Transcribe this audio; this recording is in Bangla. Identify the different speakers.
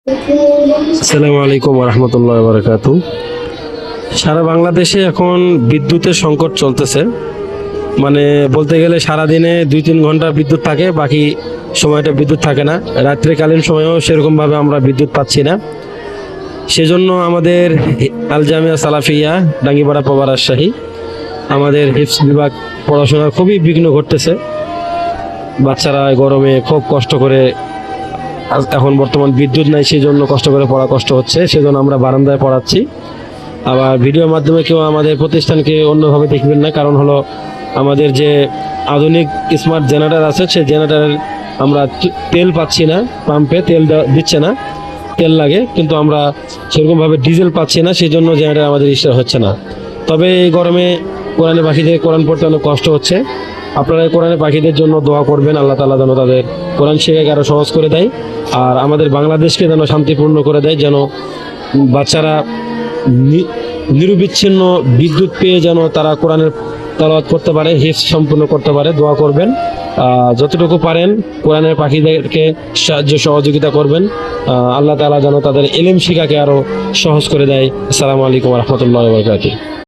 Speaker 1: আসসালামু আলাইকুম রহমতুল্লাহ বারাকাতু। সারা বাংলাদেশে এখন বিদ্যুতের সংকট চলতেছে। মানে বলতে গেলে সারাদিনে 2-3 ঘন্টা বিদ্যুৎ থাকে, বাকি সময়টা বিদ্যুৎ থাকে না। রাত্রিকালীন সময়েও সেরকমভাবে আমরা বিদ্যুৎ পাচ্ছি না। সেজন্য আমাদের আল জামিয়া সালাফিয়া ডাঙ্গিপাড়া পাওয়া রাজশাহী, আমাদের হিফজ বিভাগ পড়াশোনার খুবই বিঘ্ন ঘটতেছে। বাচ্চারা গরমে খুব কষ্ট করে, এখন বর্তমান বিদ্যুৎ নাই, সেই জন্য কষ্ট করে পড়া কষ্ট হচ্ছে, সেজন্য আমরা বারান্দায় পড়াচ্ছি। আবার ভিডিওর মাধ্যমে কেউ আমাদের প্রতিষ্ঠানকে অন্যভাবে দেখবেন না, কারণ হলো আমাদের যে আধুনিক স্মার্ট জেনারেটর আছে, সেই জেনারেটরের আমরা তেল পাচ্ছি না, পাম্পে তেল দিচ্ছে না, তেল লাগে, কিন্তু আমরা সেরকমভাবে ডিজেল পাচ্ছি না, সেই জন্য জেনারেটর আমাদের স্টার্ট হচ্ছে না। তবে এই গরমে কোরআনে পাখিদের কোরআন পড়তে অনেক কষ্ট হচ্ছে। আপনারা এই কোরআনে পাখিদের জন্য দোয়া করবেন, আল্লাহ তাআলা যেন তাদের কোরআন শেখাকে আরও সহজ করে দেয়, আর আমাদের বাংলাদেশকে যেন শান্তিপূর্ণ করে দেয়, যেন বাচ্চারা নিরবিচ্ছিন্ন বিদ্যুৎ পেয়ে যেন তারা কোরআনের তেলাওয়াত করতে পারে, হিফজ সম্পূর্ণ করতে পারে। দোয়া করবেন, যতটুকু পারেন কোরআনের পাখিদেরকে সাহায্য সহযোগিতা করবেন। আল্লাহ তাআলা যেন তাদের ইলম শিখাকে আরো সহজ করে দেয়। আসসালামু আলাইকুম ওয়া রাহমাতুল্লাহি ওয়া বারাকাতুহু।